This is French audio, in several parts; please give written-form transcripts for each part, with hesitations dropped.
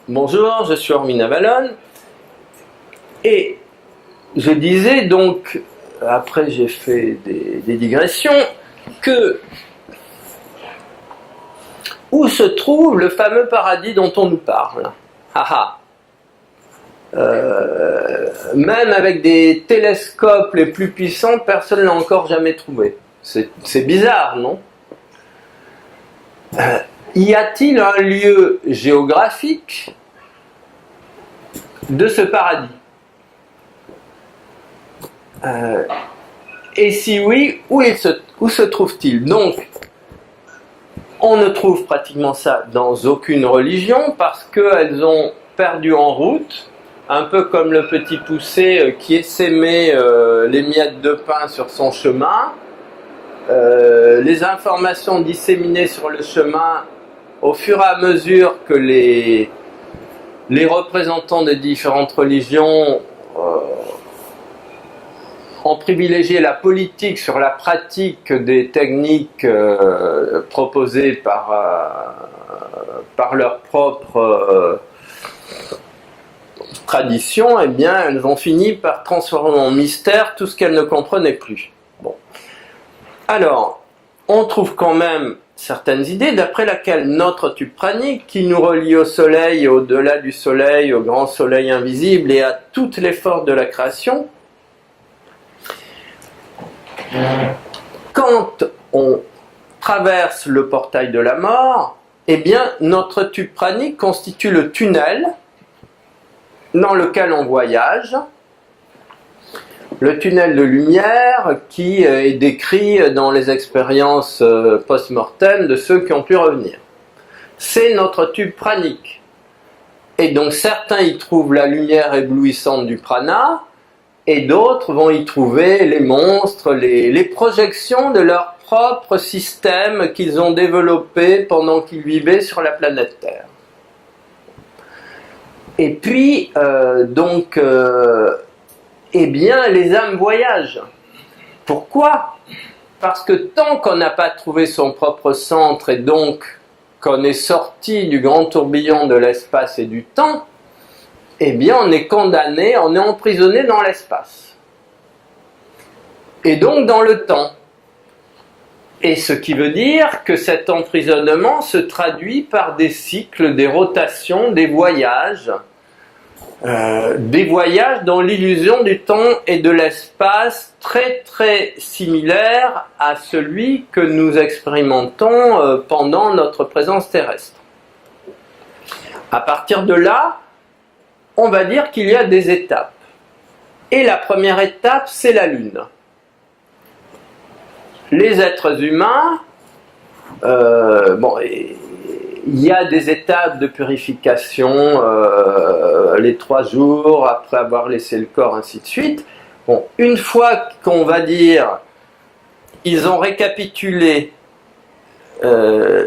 Bonjour, je suis Ormina Vallone et je disais donc, après j'ai fait des digressions, que où se trouve le fameux paradis dont on nous parle? Même avec des télescopes les plus puissants, personne ne l'a encore jamais trouvé. C'est bizarre, non? Y a-t-il un lieu géographique de ce paradis? Et si oui, où se trouve-t-il? Donc, on ne trouve pratiquement ça dans aucune religion parce qu'elles ont perdu en route, un peu comme le petit poucet qui essaimait les miettes de pain sur son chemin. Les informations disséminées sur le chemin, au fur et à mesure que les représentants des différentes religions ont privilégié la politique sur la pratique des techniques proposées par leur propre tradition, eh bien, elles ont fini par transformer en mystère tout ce qu'elles ne comprenaient plus. Bon. Alors, on trouve quand même certaines idées d'après laquelle notre tube pranique, qui nous relie au soleil, au-delà du soleil, au grand soleil invisible et à toutes les forces de la création, quand on traverse le portail de la mort, eh bien, notre tube pranique constitue le tunnel dans lequel on voyage, le tunnel de lumière qui est décrit dans les expériences post-mortem de ceux qui ont pu revenir. C'est notre tube pranique. Et donc certains y trouvent la lumière éblouissante du prana, et d'autres vont y trouver les monstres, les projections de leur propre système qu'ils ont développé pendant qu'ils vivaient sur la planète Terre. Et puis, eh bien, les âmes voyagent. Pourquoi? Parce que tant qu'on n'a pas trouvé son propre centre et donc qu'on est sorti du grand tourbillon de l'espace et du temps, eh bien, on est condamné, on est emprisonné dans l'espace. Et donc dans le temps. Et ce qui veut dire que cet emprisonnement se traduit par des cycles, des rotations, des voyages dans l'illusion du temps et de l'espace très très similaire à celui que nous expérimentons pendant notre présence terrestre. À partir de là, on va dire qu'il y a des étapes. Et la première étape, c'est la Lune. Les êtres humains, il y a des étapes de purification, les 3 jours, après avoir laissé le corps, ainsi de suite. Bon, une fois qu'on va dire, ils ont récapitulé, on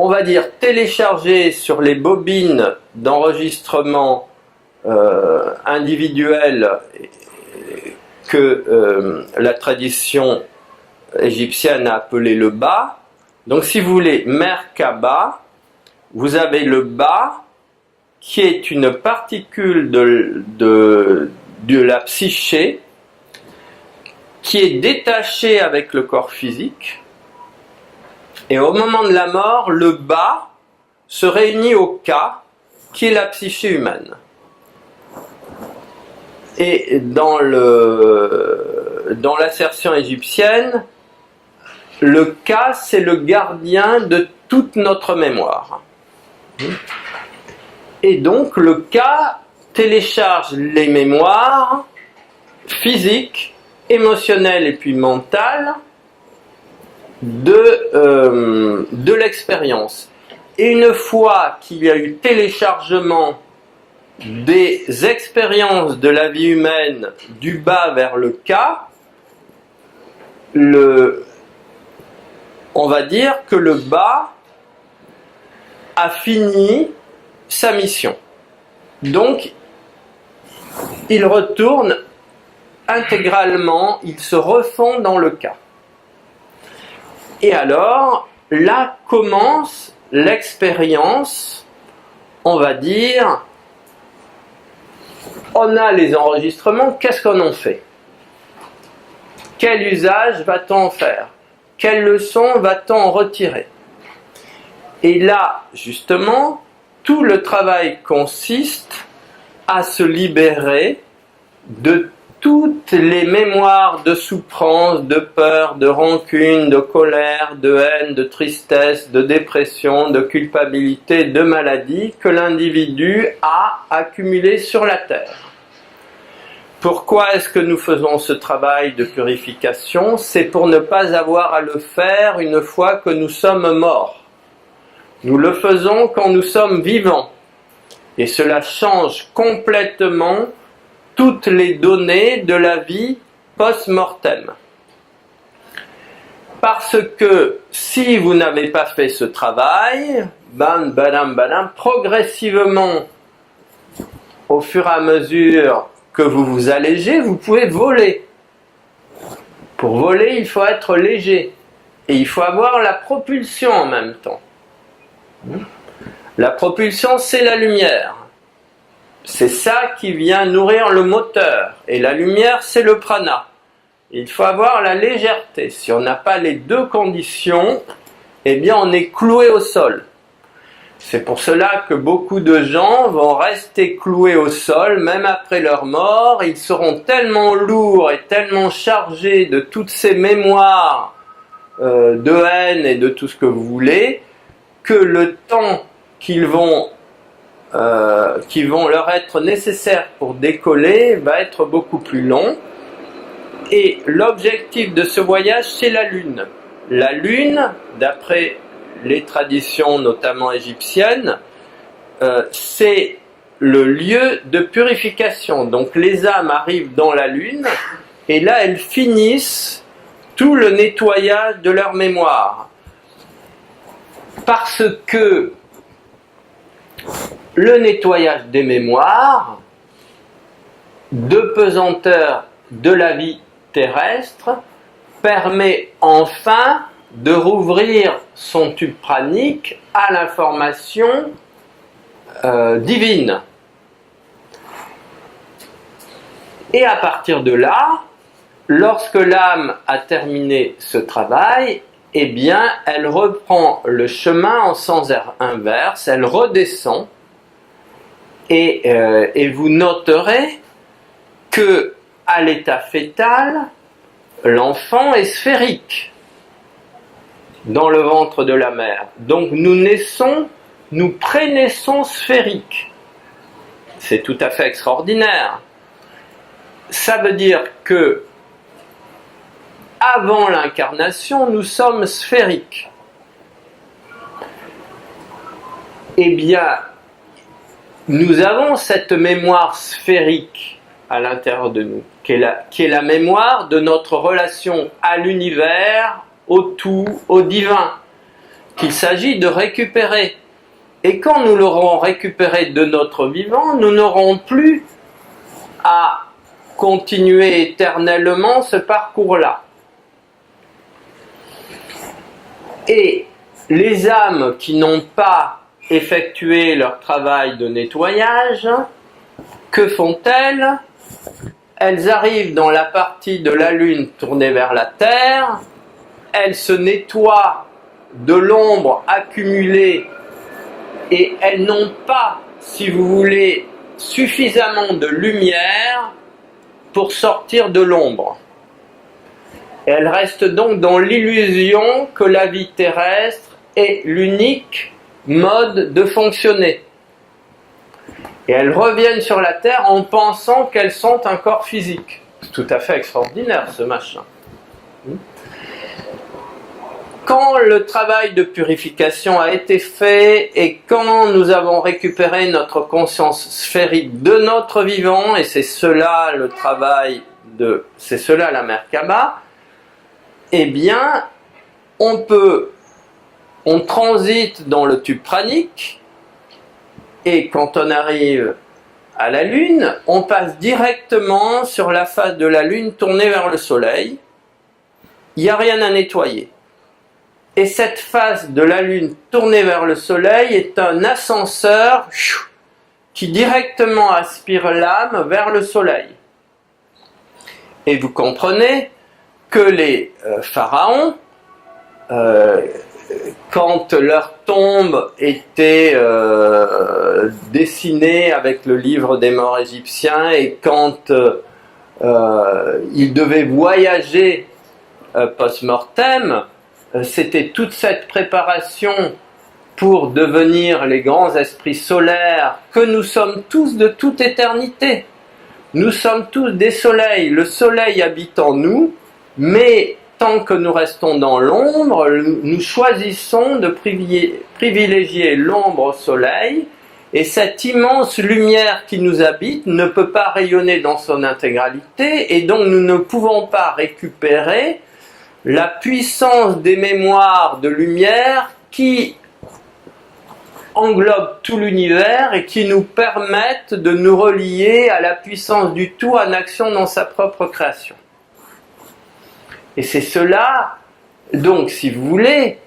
va dire téléchargé sur les bobines d'enregistrement individuelles que la tradition égyptienne a appelé le Ba. Donc si vous voulez, Merkaba, vous avez le Ba qui est une particule de la psyché qui est détachée avec le corps physique, et au moment de la mort, le Ba se réunit au Ka qui est la psyché humaine. Et dans l'assertion égyptienne, le Ka, c'est le gardien de toute notre mémoire. Et donc, le Ka télécharge les mémoires physiques, émotionnelles et puis mentales de l'expérience. Et une fois qu'il y a eu téléchargement des expériences de la vie humaine du bas vers le Ka, on va dire que le bas a fini sa mission. Donc, il retourne intégralement, il se refond dans le Ka. Et alors, là commence l'expérience on va dire, on a les enregistrements, qu'est-ce qu'on en fait? Quel usage va-t-on en faire? Quelle leçon va-t-on en retirer? Et là, justement, tout le travail consiste à se libérer de toutes les mémoires de souffrance, de peur, de rancune, de colère, de haine, de tristesse, de dépression, de culpabilité, de maladie que l'individu a accumulées sur la Terre. Pourquoi est-ce que nous faisons ce travail de purification? C'est pour ne pas avoir à le faire une fois que nous sommes morts. Nous le faisons quand nous sommes vivants. Et cela change complètement toutes les données de la vie post-mortem. Parce que si vous n'avez pas fait ce travail, progressivement, au fur et à mesure que vous vous allégez, vous pouvez voler. Pour voler, il faut être léger. Et il faut avoir la propulsion en même temps. La propulsion, c'est la lumière. C'est ça qui vient nourrir le moteur. Et la lumière, c'est le prana. Il faut avoir la légèreté. Si on n'a pas les deux conditions, eh bien on est cloué au sol. C'est pour cela que beaucoup de gens vont rester cloués au sol, même après leur mort. Ils seront tellement lourds et tellement chargés de toutes ces mémoires de haine et de tout ce que vous voulez, que le temps qui vont leur être nécessaires pour décoller va être beaucoup plus long. Et l'objectif de ce voyage, c'est la Lune. La Lune, d'après les traditions notamment égyptiennes, c'est le lieu de purification. Donc les âmes arrivent dans la Lune et là elles finissent tout le nettoyage de leur mémoire. Parce que le nettoyage des mémoires de pesanteur de la vie terrestre permet enfin de rouvrir son tube pranique à l'information divine. Et à partir de là, lorsque l'âme a terminé ce travail, eh bien, elle reprend le chemin en sens inverse, elle redescend, et vous noterez que à l'état fœtal, l'enfant est sphérique dans le ventre de la mère. Donc nous prénaissons sphériques. C'est tout à fait extraordinaire. Ça veut dire que avant l'incarnation, nous sommes sphériques. Eh bien, nous avons cette mémoire sphérique à l'intérieur de nous, qui est la mémoire de notre relation à l'univers, au tout, au divin, qu'il s'agit de récupérer. Et quand nous l'aurons récupéré de notre vivant, nous n'aurons plus à continuer éternellement ce parcours-là. Et les âmes qui n'ont pas effectué leur travail de nettoyage, que font-elles? Elles arrivent dans la partie de la Lune tournée vers la Terre, elles se nettoient de l'ombre accumulée et elles n'ont pas, si vous voulez, suffisamment de lumière pour sortir de l'ombre. Elles restent donc dans l'illusion que la vie terrestre est l'unique mode de fonctionner. Et elles reviennent sur la Terre en pensant qu'elles sont un corps physique. C'est tout à fait extraordinaire ce machin. Quand le travail de purification a été fait et quand nous avons récupéré notre conscience sphérique de notre vivant, et c'est cela le travail c'est cela la Merkaba, eh bien, on transite dans le tube pranique, et quand on arrive à la Lune, on passe directement sur la face de la Lune tournée vers le Soleil. Il n'y a rien à nettoyer. Et cette face de la Lune tournée vers le Soleil est un ascenseur qui directement aspire l'âme vers le Soleil. Et vous comprenez que les pharaons, quand leur tombe était dessinée avec le livre des morts égyptiens et quand ils devaient voyager post-mortem, c'était toute cette préparation pour devenir les grands esprits solaires que nous sommes tous de toute éternité. Nous sommes tous des soleils. Le soleil habite en nous, mais tant que nous restons dans l'ombre, nous choisissons de privilégier l'ombre au soleil, et cette immense lumière qui nous habite ne peut pas rayonner dans son intégralité, et donc nous ne pouvons pas récupérer la puissance des mémoires de lumière qui englobent tout l'univers et qui nous permettent de nous relier à la puissance du tout en action dans sa propre création. Et c'est cela, donc, si vous voulez,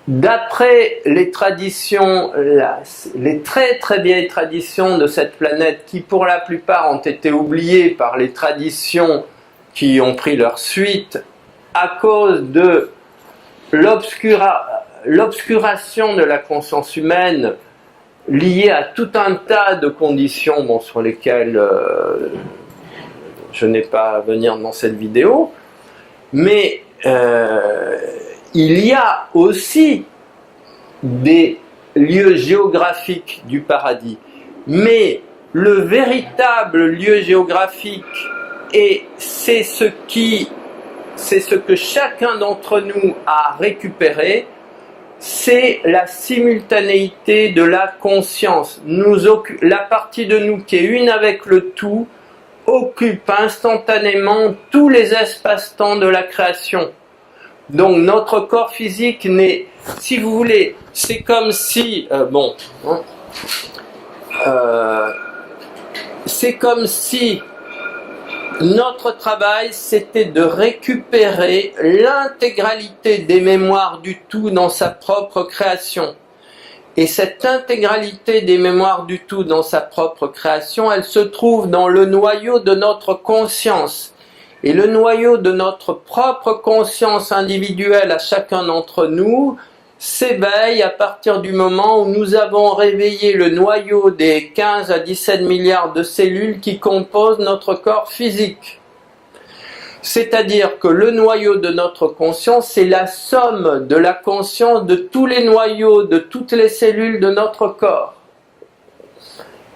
d'après les traditions, les très très vieilles traditions de cette planète qui pour la plupart ont été oubliées par les traditions qui ont pris leur suite à cause de l'obscuration de la conscience humaine liée à tout un tas de conditions sur lesquelles je n'ai pas à venir dans cette vidéo, mais il y a aussi des lieux géographiques du paradis, mais le véritable lieu géographique, et c'est ce que chacun d'entre nous a récupéré, c'est la simultanéité de la conscience. La partie de nous qui est une avec le tout occupe instantanément tous les espaces-temps de la création. Donc notre corps physique n'est, si vous voulez, c'est comme si, c'est comme si notre travail, c'était de récupérer l'intégralité des mémoires du tout dans sa propre création. Et cette intégralité des mémoires du tout dans sa propre création, elle se trouve dans le noyau de notre conscience. Et le noyau de notre propre conscience individuelle à chacun d'entre nous s'éveille à partir du moment où nous avons réveillé le noyau des 15 à 17 milliards de cellules qui composent notre corps physique. C'est-à-dire que le noyau de notre conscience, c'est la somme de la conscience de tous les noyaux, de toutes les cellules de notre corps.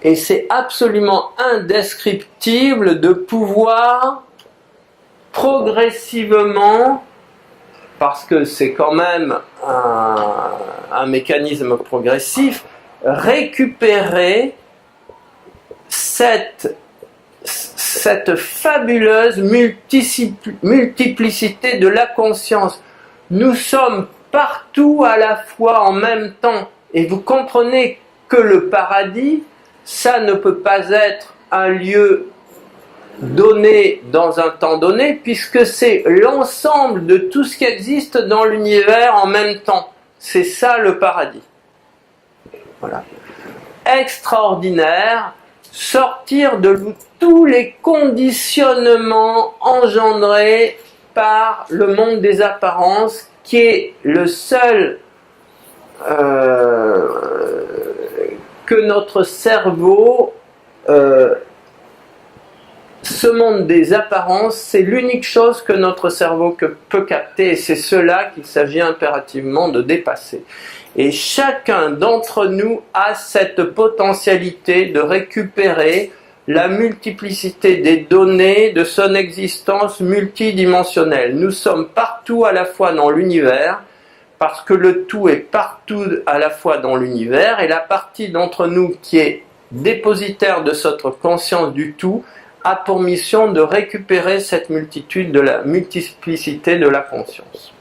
Et c'est absolument indescriptible de pouvoir progressivement, parce que c'est quand même un mécanisme progressif, récupérer cette fabuleuse multiplicité de la conscience. Nous sommes partout à la fois en même temps. Et vous comprenez que le paradis, ça ne peut pas être un lieu donné dans un temps donné, puisque c'est l'ensemble de tout ce qui existe dans l'univers en même temps. C'est ça le paradis. Voilà. Extraordinaire, sortir de tous les conditionnements engendrés par le monde des apparences, qui est le seul que notre cerveau ce monde des apparences, c'est l'unique chose que notre cerveau peut capter, et c'est cela qu'il s'agit impérativement de dépasser. Et chacun d'entre nous a cette potentialité de récupérer la multiplicité des données de son existence multidimensionnelle. Nous sommes partout à la fois dans l'univers, parce que le tout est partout à la fois dans l'univers, et la partie d'entre nous qui est dépositaire de cette conscience du tout a pour mission de récupérer cette multitude de la multiplicité de la conscience.